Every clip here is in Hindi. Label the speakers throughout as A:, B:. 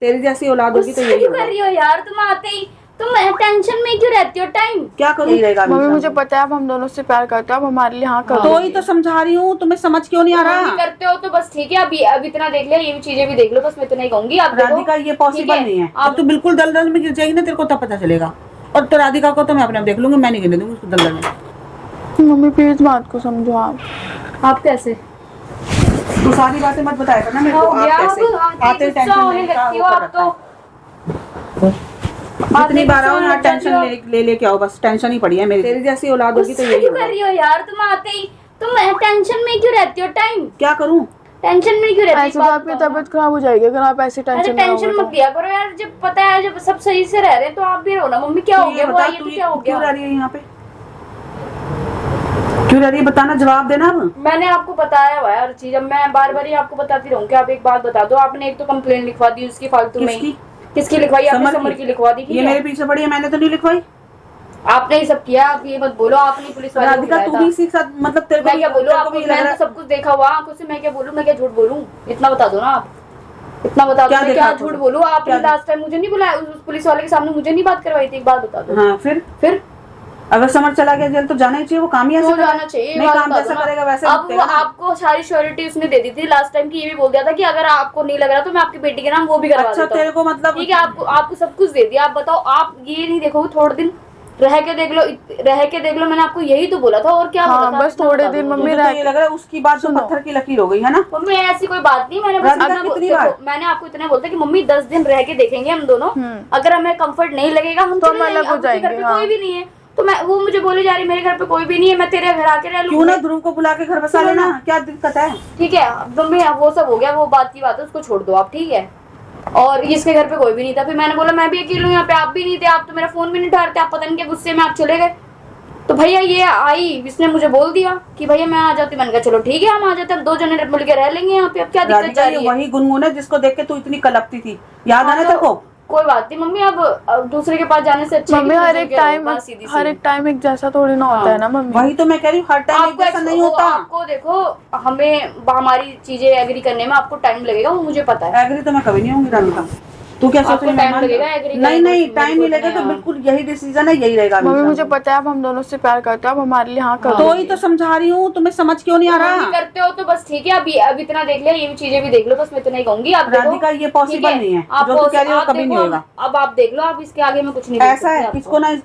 A: तेरी जैसी औलाद होगी तो
B: गुस्सा
A: यही
B: क्यों
A: होगा।
B: कर रही हो यार? तुम आते ही तुम टेंशन में क्यों रहती हो? टाइम
A: क्या करूँ रहेगा
C: मम्मी
A: हमेशा।
C: मुझे पता है अब हम दोनों से प्यार करते हो, अब हमारे लिए हाँ कर
A: तो
C: दो।
A: ही तो समझा रही हूँ, तुम्हें समझ क्यों नहीं आ
B: मम्मी
A: रहा।
B: करते हो तो बस ठीक है। अब इतना देख लिया, ये भी चीजें भी देख लो, बस मैं इतना ही कहूंगी। आप देखो
A: राधिका ये
B: ठीक
A: पॉसिबल नहीं है। अब तू बिल्कुल दलदल में गिर जाएगी ना, तेरे को तब पता चलेगा। और तो राधिका को तो मैं अपने आप देख लूंगी, मैं नहीं गिरने दूंगी उसको दलदल में।
C: मम्मी प्लीज बात को समझो आप।
B: आप कैसे
A: तू सारी बातें मत बताया करना मेरे को। आप कैसे आते टेंशन
B: होने
A: लेने का
B: लगती हो
A: वो कर
B: आप
A: रखा
B: तो।
A: है। जितनी बार आओ यहाँ टेंशन ले लेके आओ, बस टेंशन ही पड़ी है मेरी। तेरी जैसी औलाद होगी तो
B: गुस्सा
A: यही
B: क्यों
A: होगा।
B: कर रही हो यार? तुम आते ही तुम टेंशन में क्यों रहती हो? टाइम
A: क्या करूँ।
B: टेंशन में क्यों रहती
C: ऐसे तो आपकी तबीयत खराब हो जाएगी अगर आप ऐसे
B: अरे
C: टेंशन में
B: टेंशन
C: रहोगे
B: मत लिया करो यार। जब पता है जब सब सही से रह रहे हैं तो आप भी रहो ना। मम्मी क्या हो गया? वो आई है तो क्या हो
A: क्यों रह
B: गया?
A: रही है यहाँ पे, क्यों रह रही है बताना, जवाब देना। अब
B: मैंने आपको बताया हुआ है हर चीज। अब मैं बार बार ही आपको बताती रहूंगी। आप एक बात बता दो। आपने एक तो कंप्लेंट लिखवा दी उसकी फालतू में ही। किसकी लिखवाई? आपने समर की लिखवा दी।
A: ये मेरे पीछे पड़ी है, मैंने तो नहीं लिखवाई।
B: आपने ही सब किया। आप ये मत बोलो आपने पुलिस वाले को
A: राधिका
B: बुलाया
A: तू
B: था।
A: भी इसी के साथ, मतलब तेरे
B: मैं क्या बोलूं
A: तेरे को
B: आपको?
A: भी लग
B: मैंने
A: रहा
B: तो सब कुछ देखा हुआ आंखों से। मैं क्या बोलूं? मैं क्या झूठ बोलूं? इतना बता दो ना आप। इतना बता दो।
A: क्या
B: मैं
A: देखा
B: क्या
A: आपको?
B: झूठ बोलूं? आपने
A: क्या
B: लास्ट टाइम मुझे नहीं बुलाया उस पुलिस वाले के सामने, मुझे नहीं बात करवाई थी? एक बात बता दो।
A: हाँ
B: फिर
A: अगर समर चला गया जेल तो जाना ही चाहिए। वो काम ही ऐसा
B: क्यों
A: करेगा।
B: जाना चाहिए?
A: नहीं,
B: बात
A: काम
B: बता दो
A: जैसा
B: ना।
A: करेगा वैसे
B: अब वो
A: भुगतेगा ना।
B: आपको सारी श्योरिटी उसने दे दी थी लास्ट टाइम की। ये भी बोल दिया था कि अगर आपको नहीं लग रहा तो मैं आपकी बेटी के नाम वो भी करवा
A: अच्छा
B: देता
A: तेरे
B: हूं।
A: को मतलब
B: ठीक है, आपको सब कुछ दे दिया। आप बताओ, आप ये नहीं देखोगे थोड़े दिन रह के देख लो? रह के देख लो, मैंने आपको यही तो बोला था। और क्या
C: हाँ,
B: बोला था?
C: बस थोड़े दिन
A: मुझे
C: मम्मी
A: तो ये लग रहा है उसकी बात तो
C: सुनो।
A: पत्थर की लकीर हो गई है ना।
B: मम्मी ऐसी कोई बात नहीं। मैंने बस
A: राधिका
B: इतना
A: कितनी
B: देखो,
A: बार?
B: मैंने आपको इतना बोलता कि मम्मी 10 दिन रह के देखेंगे हम दोनों। अगर हमें कंफर्ट नहीं लगेगा हम
C: तो
B: चले
C: हम अलग
B: जाएंगे।
C: हो
B: अब उसके घर
C: जाएंगे,
B: पे
C: हाँ।
B: कोई भी नहीं है तो मैं वो मुझे बोले जा रही मेरे घर पे कोई भी नहीं है, मैं तेरे घर आके रह
A: क्यों
B: लूंगी।
A: ना ध्रुव को बुला के घर बसा
B: सुनो
A: लेना,
B: ना।
A: क्या दिक्कत है।
B: ठीक है मम्मी, अब वो सब हो गया, वो बात की बात है, उसको छोड़ दो आप। ठीक है। और इसके घर पे कोई भी नहीं था। फिर मैंने बोला मैं भी अकेली हूँ यहाँ पे, आप भी नहीं थे। आप तो मेरा फोन भी नहीं उठाते। आप पता नहीं क्या गुस्से में आप चले गए। तो भैया ये आई, इसने मुझे बोल दिया कि भैया मैं आ जाती। मैंने कहा चलो ठीक है हम आ जाते हैं, हम 2 जने मिल के रह लेंगे यहाँ पे। अब क्या दिक्कत
A: राधिका
B: जा
A: ये
B: रही है?
A: वही गुनगुन है जिसको देख के तू इतनी कलपती थी, याद आना
B: हाँ,
A: तेरे को।
B: कोई बात नहीं मम्मी। अब दूसरे के पास जाने से अच्छा है कि
C: मम्मी हर
B: दूसरे
C: एक
B: के
C: टाइम
B: पास सीधी
C: हर
B: सी।
C: एक टाइम एक जैसा थोड़ी ना होता है ना मम्मी।
A: वही तो मैं कह रही हूँ, हर टाइम एक जैसा नहीं होता।
B: आपको देखो हमें हमारी चीजें एग्री करने में आपको टाइम लगेगा, वो मुझे पता है।
A: एग्री तो मैं कभी नहीं होंगी राधिका। तू क्या सोच
B: आपको
A: रही है?
B: टाइम
A: मैं
B: लगेगा
A: मान-
B: एग्री
A: नहीं
B: करने
A: नहीं
B: में,
A: टाइम
B: मेरे
A: नहीं
B: को
A: लगेगा
B: इतना
A: तो
B: है।
A: बिल्कुल यही डिसीजन है, यही रहेगा
C: मम्मी
A: हमेशा।
C: मुझे पता है अब हम दोनों से प्यार करते हो, अब हमारे लिए हाँ कर
A: तो
C: दो।
A: ही तो समझा रही हूँ, तुम्हें समझ क्यों नहीं आ
B: मम्मी
A: रहा।
B: करते हो तो बस ठीक है। अब इतना देख लिया, ये भी चीजें भी देख लो, बस मैं इतना ही कहूंगी। आप देखो
A: राधिका ये पॉसिबल
B: ठीक
A: नहीं है,
B: आप
A: जो तू कह रही हो
B: आप
A: कभी नहीं
B: देखो,
A: होगा।
B: अब आप देख लो। आप इसके आगे मैं कुछ नहीं बोल
A: ऐसा
B: सकती
A: है
B: आपको।
A: इसको ना,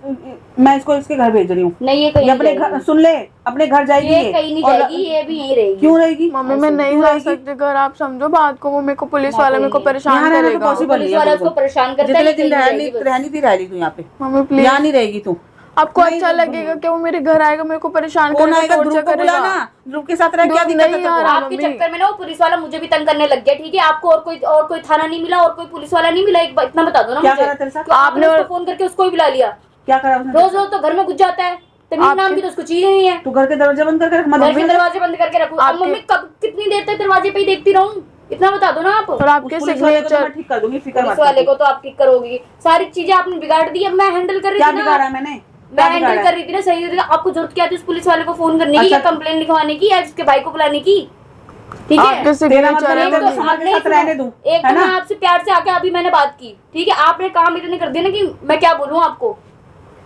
A: मैं इसको इसके घर भेज रही हूँ।
B: नहीं ये कहीं
A: ये अपने
B: नहीं
A: घर
B: जाएगी।
A: सुन ले, अपने घर जाएगी
B: ये कहीं नहीं
A: और-
B: जाएगी, ये भी यहीं रहेगी।
A: क्यों रहेगी।
C: मम्मी मैं नहीं जा सकती घर, आप समझो बात को। वो मेरे को पुलिस वाला मेरे को परेशान
A: यहाँ रहना तो
C: करेगा।
A: पॉसिबल नहीं
B: पुलिस
A: है
B: वाला उसको
A: बिल्कुल।
B: परेशान करता है।
A: जितने
B: ये
A: दिन
B: कहीं नहीं जाएगी बस।
A: रहनी थी रह ली तू यहाँ पे,
C: मम्मी प्लीज,
A: यहाँ नहीं रहेगी तू।
C: आपको
A: नहीं,
C: अच्छा लगेगा कि वो मेरे घर आएगा, मेरे को परेशान
A: कौन
C: करेगा,
A: आएगा? ध्रुव
C: टॉर्चर
A: को बुला
C: करेगा।
A: ना, ध्रुव के साथ रह, क्या
C: ध्रुव
A: दिक्कत है
C: नहीं
A: तेरे को?
C: आ रहा।
B: आपके
C: मम्मी।
B: चक्कर में ना वो पुलिस वाला मुझे भी तंग करने लग गया। ठीक है, आपको और कोई थाना नहीं मिला और कोई पुलिस वाला नहीं मिला। एक बार इतना बता दो ना
A: क्या
B: मुझे।
A: करा तेरे साथ?
B: तो आपने
C: आपने
B: उसको फोन करके उसको भी बुला लिया।
A: क्या करा उसने?
B: रोज रोज तो घर में घुस जाता है। तमीज नाम की तो उसको चीज नहीं है।
A: तू घर के दरवाजे बंद करके रख, मत
B: घर के दरवाजे बंद करके रखो। अब मम्मी कब कितनी देर तक दरवाजे पे ही देखती रहूं? इतना बता दो ना आप।
C: और आपके
A: पुलिस वाले को तो मैं
C: सिग्नेचर
A: ठीक कर दूंगी, फिक्र
B: पुलिस
A: मत
B: वाले
A: कर।
B: को तो आप ठीक करोगी। सारी चीजें आपने बिगाड़ दी। अब मैं हैंडल कर रही
A: क्या
B: थी ना।
A: बिगाड़ा मैंने?
B: मैं
A: क्या
B: हैंडल
A: बिगाड़ा?
B: कर रही थी ना, सही थी। आपको जरूरत क्या थी उस पुलिस वाले को फोन करने की
A: अच्छा।
B: या कंप्लेंट लिखवाने की या उसके भाई को बुलाने की? ठीक है।
C: आपके
A: तेरा
C: सिग्नेचर
A: मतलब
C: है
A: है
B: तो
A: कि
C: मम्मी।
A: समर के साथ रहने दूं,
B: एक
A: है
B: तो
A: ना?
B: मैं आपसे प्यार से आके अभी मैंने बात की। ठीक है, आपने काम इतने कर दिया ना कि मैं क्या बोलूं आपको।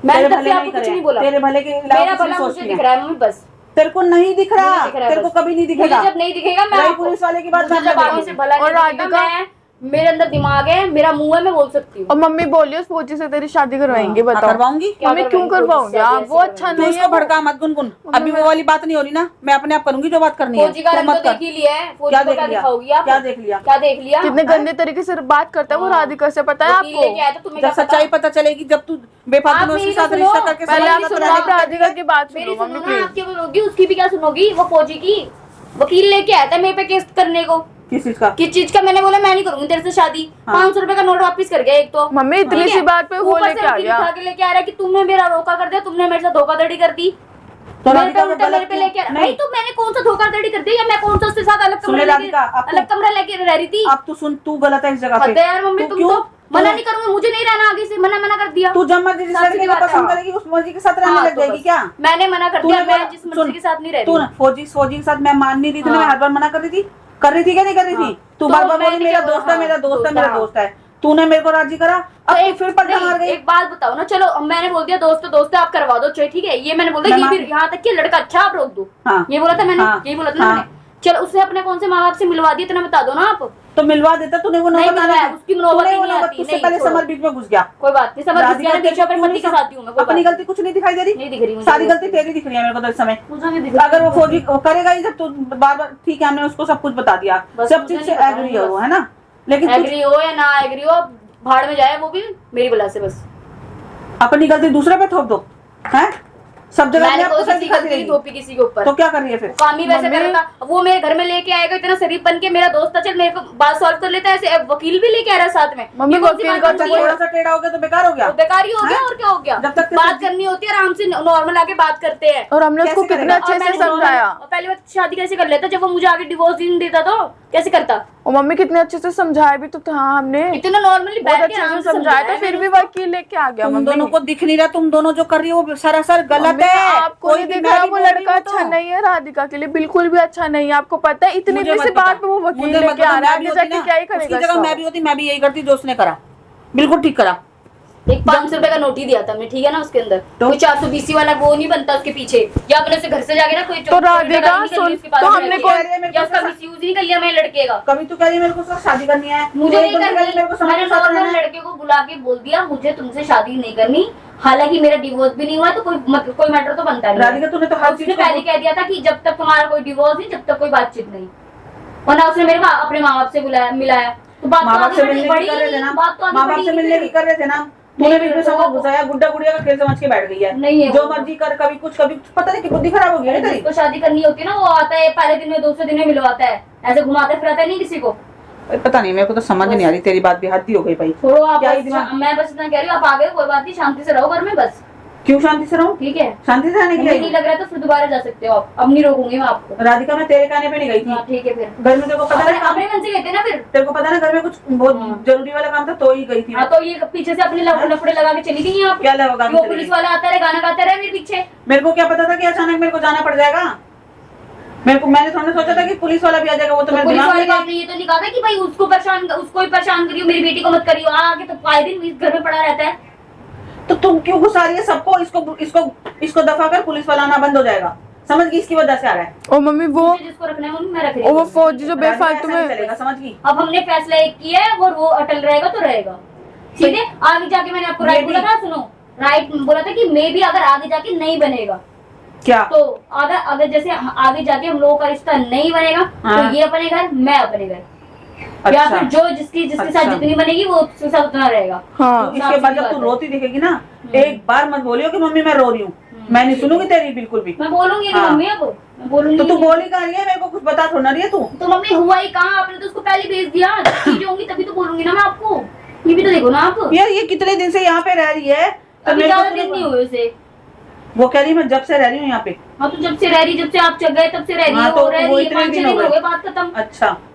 B: मैंने
A: तेरे
B: तब भी
A: भले
B: आपको
A: नहीं
B: कुछ
A: करे,
B: नहीं बोला।
A: तेरे भले के
B: मेरा
A: अलावा कुछ
B: भला
A: नहीं
B: मुझे
A: सोचती
B: दिख
A: है।
B: रहा है मम्मी बस।
A: तेरे को नहीं दिख रहा,
B: मुझे दिख रहा है
A: तेरे को
B: बस।
A: कभी नहीं
B: मुझे
A: दिखेगा।
B: जब नहीं दिखेगा मैं
A: वही
B: आपको-
A: पुलिस वाले की बात
B: मुझे
A: मान
B: जब
A: ले
B: आगे से भला नहीं
C: और
B: दिखेगा,
C: राधिका-
B: मैं मेरे अंदर दिमाग है, मेरा मुंह है, मैं बोल सकती
C: और
B: हूँ।
C: मम्मी बोलिए उस फौजी से तेरी शादी करवाएंगे,
A: हाँ,
C: बताओ।
A: करवाऊंगी।
C: मम्मी क्यों करवाओगे आप? वो अच्छा
A: तू
C: नहीं
A: इसको
C: है।
A: भड़का मत गुनगुन, अभी वो वाली बात नहीं हो रही ना, मैं अपने आप करूंगी जो बात करनी है।
B: फौजी का
A: तू
B: रंग तो
A: मत कर।
B: देख ही लिया है। फौजी
A: क्या
B: को
A: देख
B: क्या
A: लिया?
B: दिखाओगी आप?
A: क्या देख लिया?
B: क्या देख लिया?
C: कितने गंदे तरीके से बात करता है वो राधिका से, पता है
B: वकील लेके
C: आपको?
B: आया तो तुम्हें
A: जब
B: क्या
A: सच्चाई
B: पता?
A: पता चलेगी, जब तू बेफालतू
B: आप
A: में उसके
B: मेरी
A: साथ
B: तो
A: रिश्ता
B: सुनो।
A: करके
C: पहले
A: समझ
C: आप
A: मत
C: सुनो,
A: रहने
C: आप
A: दे।
C: राधिका की बात
B: मेरी
C: सुनो
B: सुनो
C: मम्मी
B: ना, आप
C: प्लीज।
B: क्या सुनोगी? उसकी भी क्या सुनोगी? वो फौजी की वकील लेके आया था मेरे पे केस करने को।
A: किस चीज का?
B: किस चीज का? मैंने बोला मैं नहीं करूंगी तेरे से शादी। 500 रुपए का नोट वापस कर गया एक तो।
C: मम्मी इतनी
B: ठीक है?
C: सी बात पे वो
B: ऊपर से
C: लेके आ
B: वकील
C: गया।
B: उठा के लेके आ रहा है कि तुमने मेरा रोका कर दिया, तुमने मेरे साथ धोखाधड़ी कर दी।
A: तो
B: मेरे पे
A: राधिका को
B: उल्टा मेरे
A: गलत
B: पे
A: क्यों?
B: लेके
A: नहीं।
B: भाई तो मैंने कौन सा धोखाधड़ी कर दी या मैं कौन सा उसके साथ अलग
A: सुन ले राधिका, अब तू-
B: अलग कमरा लेके रह रही थी?
A: अब तू सुन, तू गलत है इस जगह
B: हद
A: पे।
B: है यार मम्मी,
A: तू
B: तुम
A: क्यों?
B: तो मना नहीं करूंगी, मुझे नहीं रहना आगे से। मना कर दिया।
A: तू जब मर्जी जिस
B: साफ
A: लड़के
B: सीधी
A: को
B: बात है।
A: पसंद करेगी उस मर्जी के साथ रहने
B: हाँ,
A: लग
B: तो
A: जाएगी
B: बस।
A: क्या?
B: मैंने मना कर दिया,
A: तूने
B: मैं जिस
A: सुन,
B: मर्जी के साथ नहीं रह
A: तू
B: रही।
A: ना फौजी के साथ मैं मान नहीं रही थी ना, मैं
B: हाँ।
A: हर बार मना कर रही थी। कर रही थी क्या नहीं कर रही थी? तू
B: तो
A: बार बार
B: मैंने
A: बोली मेरा
B: क्या
A: दोस्त
B: बोला?
A: है, मेरा दोस्त है,
B: हाँ,
A: मेरा
B: हाँ।
A: दोस्त है। तूने मेरे को राजी करा, अब
B: तो
A: तू फिर पलटा मार गई।
B: एक बात बताओ ना, चलो अब मैंने बोल दिया दोस्त तो दोस्त है, आप करवा दो चाहे, ठीक है, ये मैंने बोल दिया, ये भी यहाँ तक कि लड़का अच्छा आप रोक दो,
A: हाँ।
B: ये बोला था मैंने,
A: हाँ।
B: यही बोला था ना
A: हाँ।
B: मैंने। चलो उसने अपने कौन से माँ बाप से मिलवा दिया, इतना बता दो ना आप।
A: तो मिलवा देता, तूने वो
B: नहीं
A: नौबत आने
B: मिलवाया,
A: दी।
B: उसकी नौबत
A: तूने
B: ही
A: वो
B: नहीं
A: नौबत,
B: आती,
A: उससे
B: नहीं,
A: पहले
B: छोड़ो।
A: समर बीच में घुस गया।
B: कोई बात नहीं, समझ
A: राधिका
B: पीछे
A: तेरे
B: अपने
A: को
B: पति के साथ ही हूँ मैं, कोई
A: अपनी
B: बात
A: गलती कुछ नहीं दिखाई दे रही,
B: नहीं दिख रही मुझे,
A: सारी गलती तेरी दिख रही है मेरे को तो इस समय।
B: मुझे नहीं दिख रही।
A: अगर वो फौजी वो करेगा ही जब, तो बार बार ठीक है, हमने उसको सब कुछ बता दिया,
B: बस
A: सब
B: मुझे
A: चीज से
B: नहीं पता,
A: एग्री है वो,
B: बस।
A: है ना, लेकिन कुछ
B: एग्री हो या ना एग्री हो, भाड़ में जाए वो भी मेरी वजह से, बस
A: अपनी गलती दूसरे पे थोप दो, है सब जगह
B: मैंने
A: अपने आप
B: कोई
A: को सही
B: किसी
A: दिखाती
B: गलती नहीं
A: रहेगी।
B: थोपी किसी के ऊपर।
A: तो क्या कर रही है फिर?
B: काम ही वैसे
C: मम्मी-
B: कर रहा था, वो मेरे घर में लेके आएगा इतना शरीफ बन के, मेरा दोस्त था, चल मेरे को बात सॉल्व कर लेता है, ऐसे अब वकील भी लेके आ रहा है साथ में।
C: मम्मी
B: ये कौन सी
C: वकील
B: बात
C: का
B: बनती है?
A: थोड़ा सा टेढ़ा हो गया तो बेकार हो गया,
B: वो बेकार ही हो गया,
A: हैं?
B: और क्या हो गया?
A: जब तक
B: बात करनी होती है आराम से, नॉर्मल आके बात करते हैं।
C: और हमने उसको
A: कैसे
C: कितने
A: करेगा?
C: अच्छे
B: और
C: से
B: मैंने
C: समझाया,
B: और पहली बार शादी कैसे कर लेता, जब वो मुझे आगे डिवोर्स नहीं देता तो कैसे करता?
C: और मम्मी कितने अच्छे से समझाया भी तो था हमने,
B: इतना नॉर्मली
C: बहुत
B: बैठ के
C: अच्छे
B: आराम
C: से
B: से
C: समझाया, तो
B: समझाया
C: फिर भी
B: मैंने
C: वकील लेके आ गया।
A: तुम
C: मम्मी
A: दोनों को दिख नहीं रहा, तुम दोनों जो कर रही हो वो सरासर गलत
C: मम्मी,
A: है।
C: आपको
A: कोई
C: नहीं
A: भी
C: दिख
A: मैं
C: रहा
A: भी
C: वो
A: बोल रही
C: लड़का
A: हूँ
C: अच्छा
A: तो।
C: नहीं है राधिका के लिए, बिल्कुल भी अच्छा नहीं है। आपको पता है इतनी
A: मुझे
C: सी
A: मत
C: बात
A: बता।
C: पे वो वकील
A: मुझे मत
C: लेके आ
A: बता,
C: रहा है,
A: मैं भी
C: आगे
A: होती
C: जाके
A: ना,
C: क्या ही करेगा
A: उसकी जगह
C: इसका?
A: मैं भी होती, मैं भी यही करती जो उसने करा, बिल्कुल ठीक करा।
B: एक 500 रुपए का नोट ही दिया था हमने, ठीक है ना, उसके अंदर
A: तो?
B: कोई 420 वाला वो नहीं बनता उसके पीछे, या अपने से घर से जाके ना कोई
C: तो राधिका सुन, तो हमने
A: कह रही है मेरे
B: या
A: को
B: उसका
A: ऐसा-
B: मिसयूज नहीं कर लिया मैं लड़के का।
A: कभी तू कह रही है मेरे को उससे शादी करनी है,
B: मुझे
A: कोई
B: नहीं
A: बंदी कह रही है
B: करनी,
A: मेरे को समझ
B: मैंने
A: के साथ रहना
B: नॉर्मल
A: है।
B: लड़के को बुला के बोल दिया मुझे तुमसे शादी नहीं करनी, हालांकि मेरा डिवोर्स भी नहीं हुआ, तो कोई मैटर तो बनता नहीं।
A: राधिका तूने तो हर
B: उसने
A: चीज
B: पहले कह दिया था कि जब तक तुम्हारा कोई डिवोर्स नहीं, जब तक कोई बातचीत नहीं, वरना उसने मेरे को अपने माँ बाप से बुलाया मिलाया, तो बात
A: माँ
B: तो
A: बाप
B: आगे
A: से
B: बढ़ी
A: मिलने की कर रहे थे
B: नहीं,
A: ना,
B: बात तो आगे
A: माँ बाप
B: बढ़ी
A: से
B: नहीं
A: मिलने
B: फिर।
A: की कर रहे थे ना, तूने
B: नहीं,
A: भी
B: फिर
A: सब
B: वो-
A: घुसाया, गुड्डा गुड़िया का खेल समझ के बैठ गई है,
B: नहीं है
A: जो
B: वो।
A: मर्जी कर, कभी कुछ कभी कुछ, पता नहीं कि बुद्धि खराब हो गई है तेरी।
B: जिसको शादी करनी होती है ना, वो आता है पहले दिन में, दूसरे दिन में मिलवाता है, ऐसे घुमाता फिराता नहीं किसी को।
A: पता नहीं, मेरे को तो समझ नहीं आ रही तेरी बात भी, हद ही हो गई भाई।
B: छोड़ो आप,
A: क्या ही
B: बस
A: दिमाग-
B: मैं बस इतना कह रही हूँ, आप आ गए कोई बात नहीं, शांति से रहो घर में बस,
A: क्यों शांति से रहूं?
B: ठीक है?
A: शांति से रहने के
B: मुझे नहीं
A: लिए
B: लग रहा तो फिर दोबारा जा सकते हो आप, अब नहीं रोकूंगी मैं आपको।
A: राधिका मैं तेरे कहने पे नहीं गई
B: हाँ
A: थी,
B: ठीक है, फिर
A: घर में तेरे को पता
B: अपने
A: है
B: अपने मन से कहते ना फिर।
A: तेरे को पता ना घर में कुछ बहुत
B: हाँ।
A: जरूरी वाला काम था तो ही गई थी
B: हाँ
A: मैं।
B: तो ये पीछे से अपने लफड़े लगा के चली गई हैं आप,
A: क्या लगा के
B: वो
A: चली
B: पुलिस
A: गई?
B: वाला आता रहे, गाना गाता रहे मेरे पीछे।
A: मेरे को क्या पता था कि अचानक मेरे को जाना पड़ जाएगा, मैंने थोड़ा सोचा था कि पुलिस वाला भी आ जाएगा, वो तो
B: तो
A: मेरे
B: पुलिस
A: दिमाग
B: वाले
A: में
B: को
A: नहीं।
B: आपने ये तो नहीं कहा था कि भाई उसको ही परेशान करियो, मेरी बेटी को मत करियो, आगे तो आए दिन इस घर में पड़ा रहता है।
A: तो तुम क्यों घुसा रही है सबको? इसको दफा कर, पुलिस वाला आना बंद हो जाएगा, समझ गई? इसकी वजह से आ रहा है।
C: और मम्मी वो
B: मुझे जिसको रखना है मम्मी मैं रख रही
C: और वो
B: हूँ।
C: फौजी जो
A: राधिका
C: बेफालतू
A: ऐसा नहीं
C: में,
A: चलेगा, समझ गई?
B: अब हमने फैसला एक किया है और वो अटल रहेगा तो रहेगा, ठीक है? आगे जाके मैंने आपको राइट
A: Maybe-
B: बोला था, सुनो, राइट बोला था कि मे भी अगर आगे जाके नहीं बनेगा,
A: क्या?
B: तो अगर जैसे आगे जाके हम लोगों का रिश्ता नहीं बनेगा,
A: हाँ।
B: तो ये अपने घर, मैं अपने घर, या
A: अच्छा,
B: फिर जो जिसके साथ
A: अच्छा।
B: जितनी बनेगी वो उसके साथ उतना रहेगा।
C: हाँ
A: तो इसके बाद जब तू रोती दिखेगी ना, एक बार मत बोलियो कि मम्मी मैं रो रही हूँ, मैं नहीं सुनूंगी तेरी बिल्कुल भी।
B: मैं बोलूंगी
A: हाँ।
B: कि मम्मी अब मैं बोलूंगी
A: तो तू
B: नहीं।
A: बोल ही कहा रही है, मेरे को कुछ बता थोड़ा रही है तू।
B: तो मम्मी हुआ ही कहाँ, आपने तो उसको पहले भेज दिया, जब चीजें होंगी तभी तो बोलूंगी ना मैं आपको, ये भी तो देखो ना आप।
A: यार ये कितने दिन से यहाँ पे रह रही है, तो
B: अभी
A: मेरे को
B: ज्यादा दिन नहीं हुए उसे।
A: वो कह रही मैं जब से रह रही हूँ यहाँ पे।
B: हाँ तो जब से रह रही, जब से आप चल गए तब से रह रही
A: हाँ,
B: है,
A: तो
B: वो रह
A: वो
B: रही है,
A: इतने
B: 5-6
A: दिन
B: दिन
A: हो
B: हो
A: गए।
B: गए, बात खत्म।
A: अच्छा,